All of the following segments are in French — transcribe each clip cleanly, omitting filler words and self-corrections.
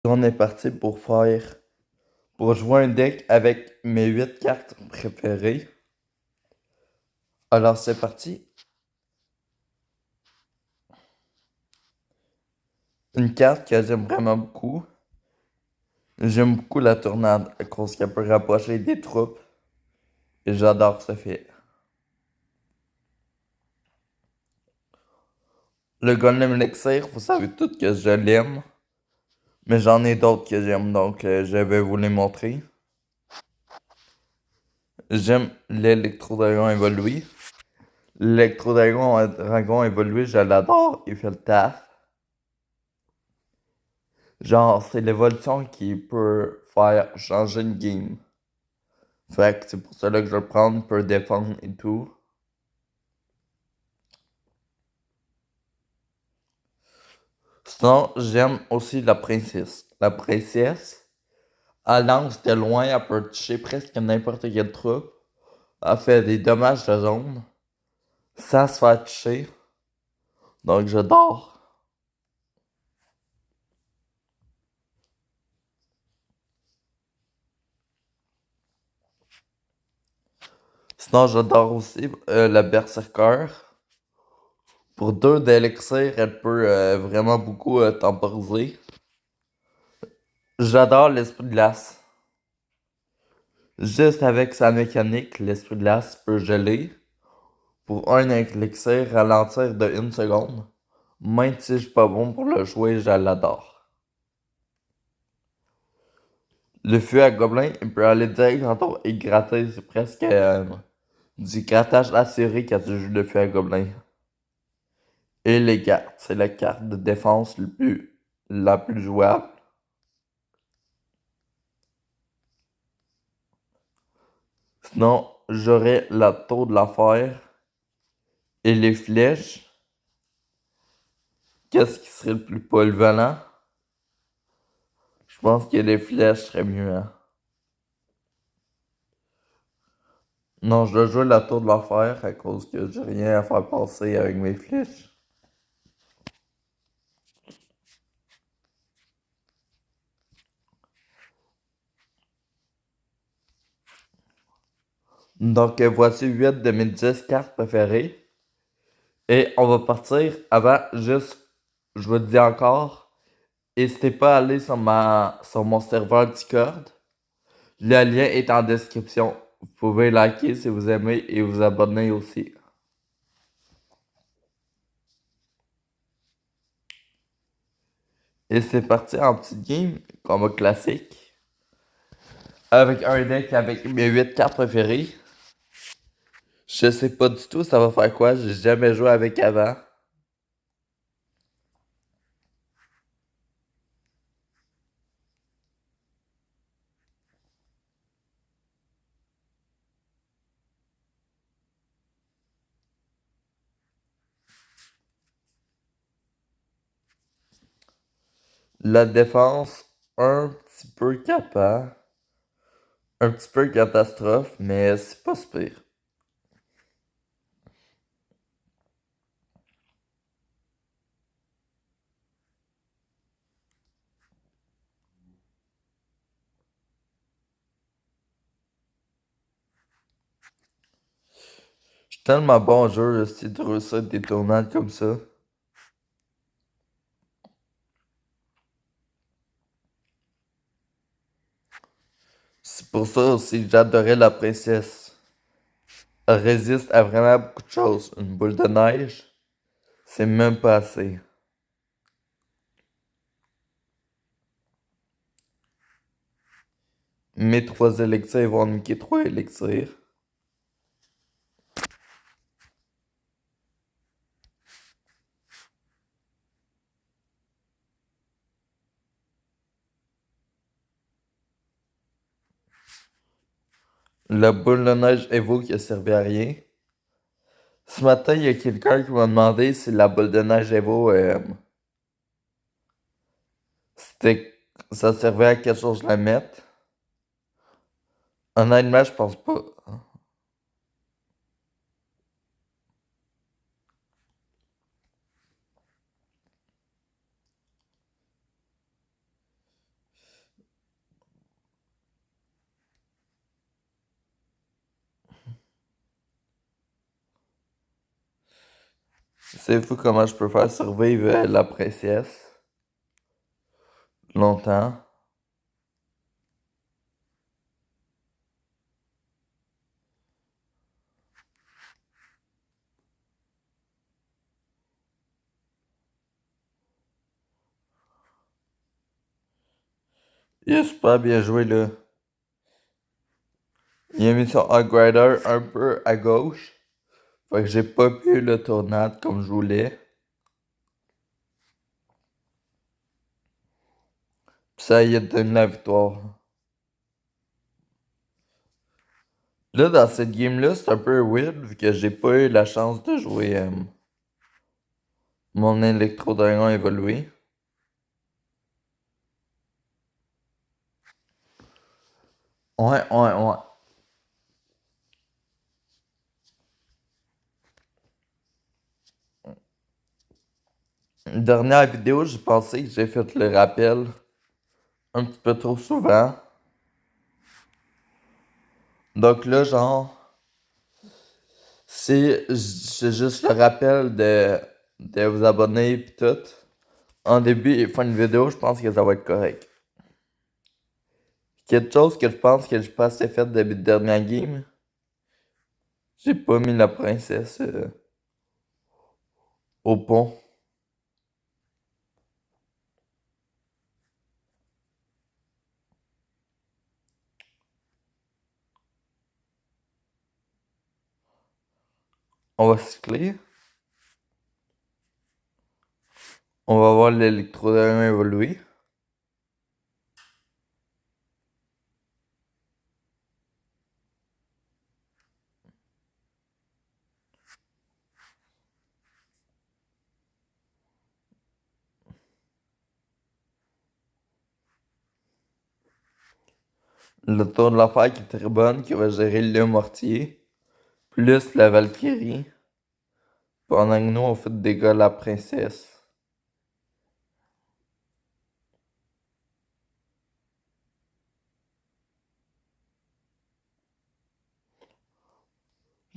On est parti pour jouer un deck avec mes 8 cartes préférées. Alors c'est parti. Une carte que j'aime vraiment beaucoup. J'aime beaucoup la tornade à cause qu'elle peut rapprocher des troupes. Et j'adore ce fait. Le Golem Elixir, vous savez tous que je l'aime. Mais j'en ai d'autres que j'aime, donc je vais vous les montrer. J'aime l'Electro-Dragon évolué. L'Electro-Dragon évolué, je l'adore. Il fait le taf. Genre, c'est l'évolution qui peut faire changer une game. Fait que c'est pour cela que je vais le prendre, peut défendre et tout. Sinon, j'aime aussi la princesse. La princesse, elle lance de loin, elle peut toucher presque n'importe quelle troupe. Elle fait des dommages de zone sans se faire toucher. Donc j'adore. Sinon, j'adore aussi la Berserker. Pour 2 d'élixir, elle peut vraiment beaucoup temporiser. J'adore l'esprit de glace. Juste avec sa mécanique, l'esprit de glace peut geler. Pour un élixir, ralentir de 1 seconde. Même si je suis pas bon pour le jouer, je l'adore. Le feu à gobelin, il peut aller direct en tour et gratter. C'est presque du grattage assuré quand tu joues le feu à gobelin. Et les cartes, c'est la carte de défense la plus jouable. Sinon, j'aurais la tour de l'enfer et les flèches. Qu'est-ce qui serait le plus polyvalent? Je pense que les flèches seraient mieux, hein. Non, je dois jouer la tour de l'enfer à cause que j'ai rien à faire passer avec mes flèches. Donc, voici 8 de mes 10 cartes préférées. Et on va partir avant, juste, je vous le dis encore, n'hésitez pas à aller sur mon serveur Discord. Le lien est en description. Vous pouvez liker si vous aimez et vous abonner aussi. Et c'est parti en petite game, combat classique. Avec un deck avec mes 8 cartes préférées. Je sais pas du tout ça va faire quoi, j'ai jamais joué avec avant. La défense, un petit peu capable. Un petit peu catastrophe, mais c'est pas si pire. Je suis tellement bon au jeu, aussi de réussir des tournades comme ça. C'est pour ça aussi que j'adorais la princesse. Elle résiste à vraiment beaucoup de choses. Une boule de neige, c'est même pas assez. Mes 3 élixirs vont niquer 3 élixirs. La boule de neige Evo qui a servi à rien. Ce matin, il y a quelqu'un qui m'a demandé si la boule de neige Evo, c'était, ça servait à quelque chose de la mettre. Honnêtement, je pense pas. C'est fou comment je peux faire survivre la princesse longtemps. Il est super bien joué là. Il a mis son upgrader un peu à gauche. Fait que j'ai pas pu le tornade comme je voulais. Pis ça y a donné la victoire. Là, dans cette game-là, c'est un peu weird vu que j'ai pas eu la chance de jouer mon électro-dragon évolué. Ouais, ouais, ouais. Dernière vidéo, j'ai pensé que j'ai fait le rappel un petit peu trop souvent. Donc là, genre, c'est juste le rappel de vous abonner pis tout. En début et fin de vidéo, je pense que ça va être correct. Quelque chose que je pense que j'ai pas assez fait depuis le dernier game. J'ai pas mis la princesse au pont. On va cycler. On va voir l'électrodragon évoluer. Le tour de l'affaire qui est très bonne, qui va gérer le mortier. Plus la Valkyrie. Pendant que nous, on fait des dégâts à la princesse.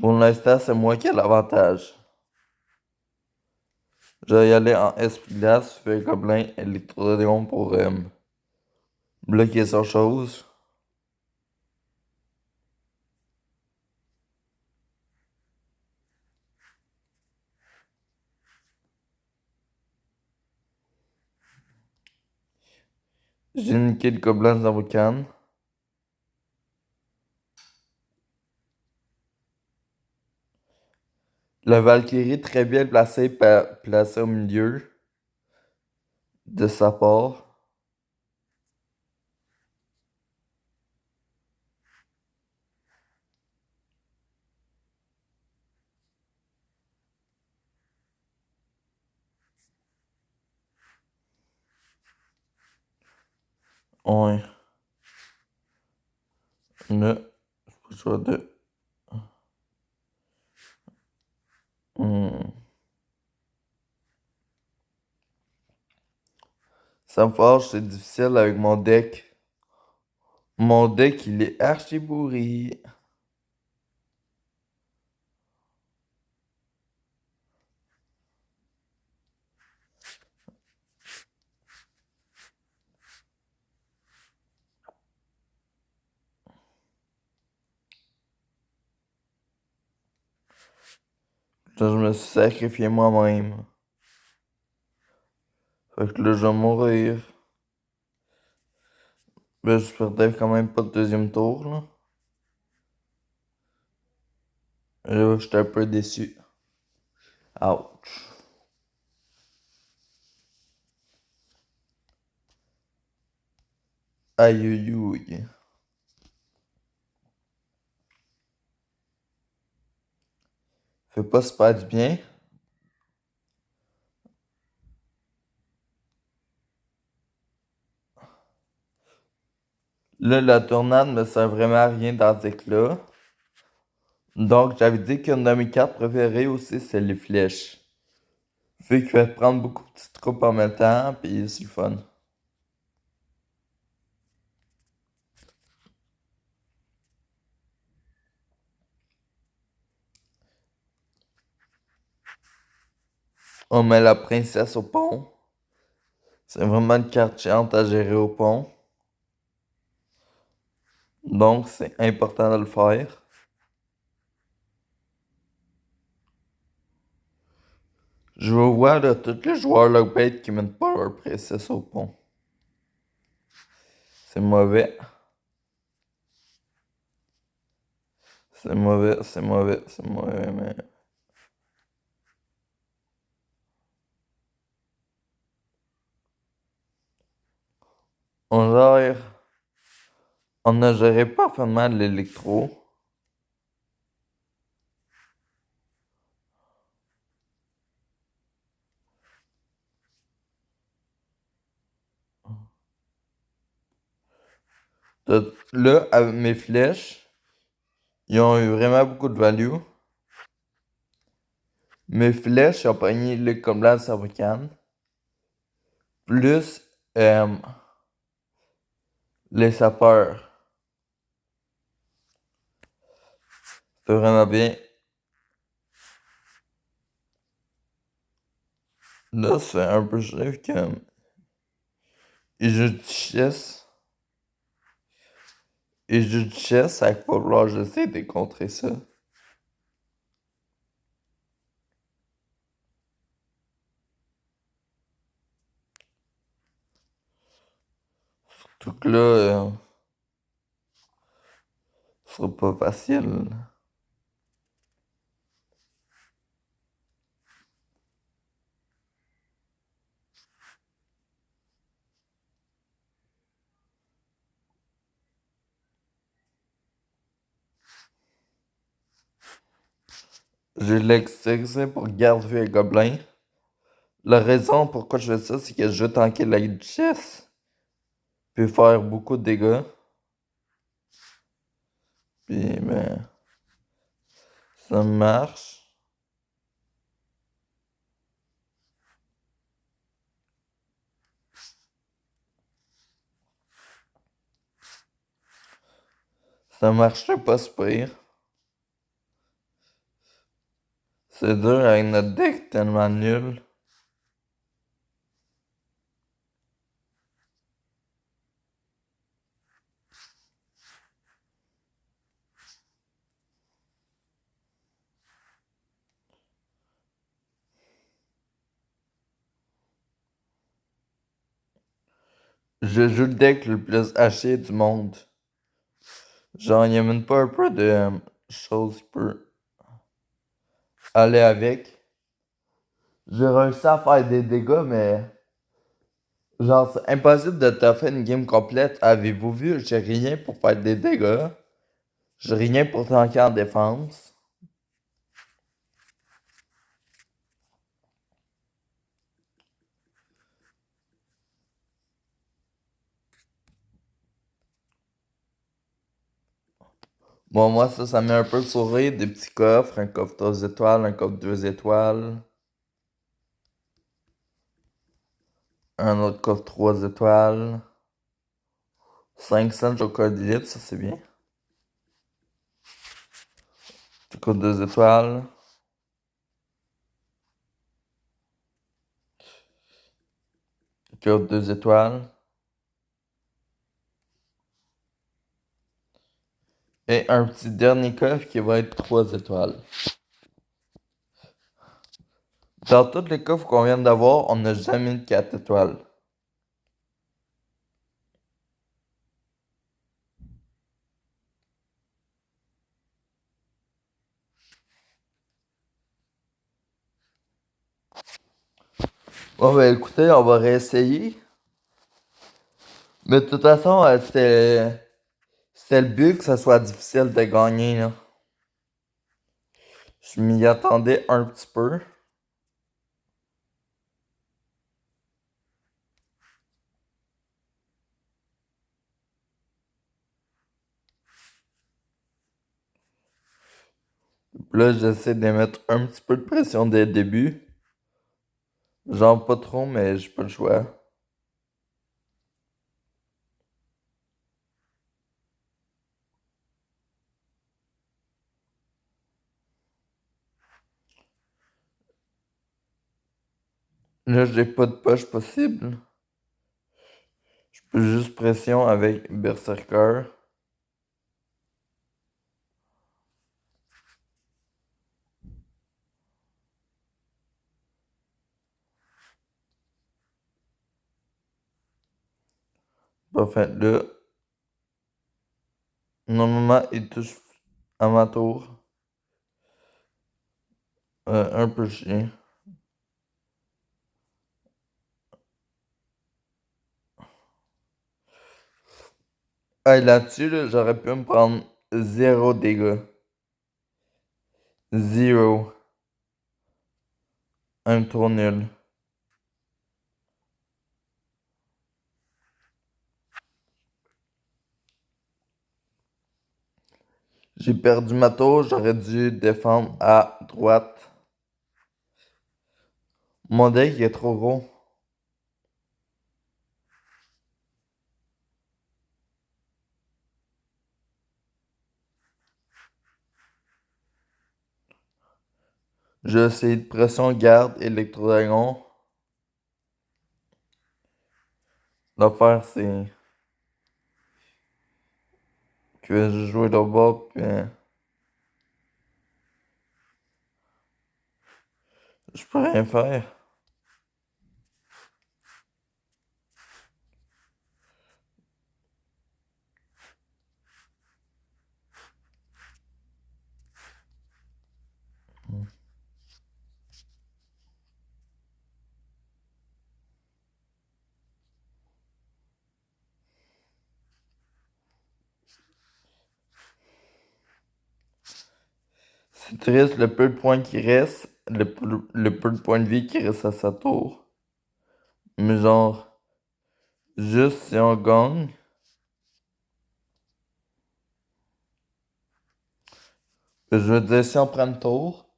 Pour l'instant, c'est moi qui ai l'avantage. Je vais y aller en esprit glace, feu gobelin, électrodragon pour bloquer sa chose. J'ai niqué le gobelin dans vos cannes. La Valkyrie très bien placée, placée au milieu de sa part. Ouais. Là, je choix de. Hmm. Ça me fâche, c'est difficile avec mon deck. Mon deck, il est archi bourré. Là, je me suis sacrifié moi-même. Fait que là, je vais mourir. Ben, je perdais quand même pas le deuxième tour, là. Là, j'étais un peu déçu. Ouch. Aïe, aïe, aïe. Fait pas super du bien. Là, la tornade me sert vraiment à rien dans ce deck-là. Donc, j'avais dit qu'une de mes cartes préférées aussi, c'est les flèches. Fait qu'il va prendre beaucoup de petites troupes en même temps, puis c'est le fun. On met la princesse au pont. C'est vraiment une carte chiante à gérer au pont. Donc, c'est important de le faire. Je vois là, tous les joueurs lockbait qui mettent pas leur princesse au pont. C'est mauvais. C'est mauvais, c'est mauvais, c'est mauvais, mais... On gère... On a géré parfaitement l'électro. Là, avec mes flèches, ils ont eu vraiment beaucoup de value. Mes flèches ont pogné le comme la Sarbacane. Plus les sapeurs. C'est vraiment bien. Là, c'est un peu chef comme. Ils jouent du chess. Ils jouent du chess, ça va pas vouloir j'essaie de contrer ça. Tout que là, ce sera pas facile. J'ai l'excès pour garde-vue et gobelin. La raison pourquoi je fais ça, c'est que je veux tanker la duchesse. Puis faire beaucoup de dégâts. Puis, ben, ça marche. Ça marche pas super. C'est dur avec notre deck tellement nul. Je joue le deck le plus haché du monde. Genre, il y a même pas un peu de choses qui peuvent aller avec. J'ai réussi à faire des dégâts, mais genre, c'est impossible de te faire une game complète. Avez-vous vu? J'ai rien pour faire des dégâts. J'ai rien pour tanker en défense. Bon, moi, ça met un peu le sourire. Des petits coffres, un coffre 3 étoiles, un coffre 2 étoiles, un autre coffre 3 étoiles, 500 Joker d'élite, ça c'est bien. Coffre 2 étoiles, coffre 2 étoiles, et un petit dernier coffre qui va être 3 étoiles. Dans tous les coffres qu'on vient d'avoir, on n'a jamais eu de 4 étoiles. Bon, ben écoutez, on va réessayer. Mais de toute façon, c'était le but que ça soit difficile de gagner, là. Je m'y attendais un petit peu. Là, j'essaie de mettre un petit peu de pression dès le début. Genre pas trop, mais j'ai pas le choix. Là, j'ai pas de poche possible. Je peux juste pression avec Berserker. Pas fait là. Normalement, il touche à ma tour. Un peu chien. Ah, là-dessus, là, j'aurais pu me prendre 0 dégâts. Zero. Un tour nul. J'ai perdu ma tour, j'aurais dû défendre à droite. Mon deck est trop gros. J'ai essayé de pression garde électrodragon. L'affaire, c'est que je jouais de bas, puis je peux rien faire. C'est triste le peu de points qui reste, le peu de points de vie qui reste à sa tour. Mais genre, juste si on gagne, je veux dire, si on prend une tour,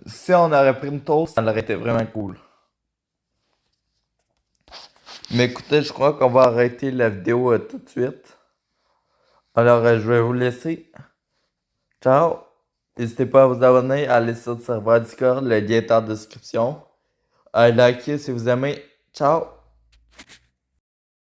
si on aurait pris une tour, ça aurait été vraiment cool. Mais écoutez, je crois qu'on va arrêter la vidéo tout de suite. Alors, je vais vous laisser. Ciao! N'hésitez pas à vous abonner, à aller sur le serveur Discord, le lien est en description. À liker si vous aimez. Ciao!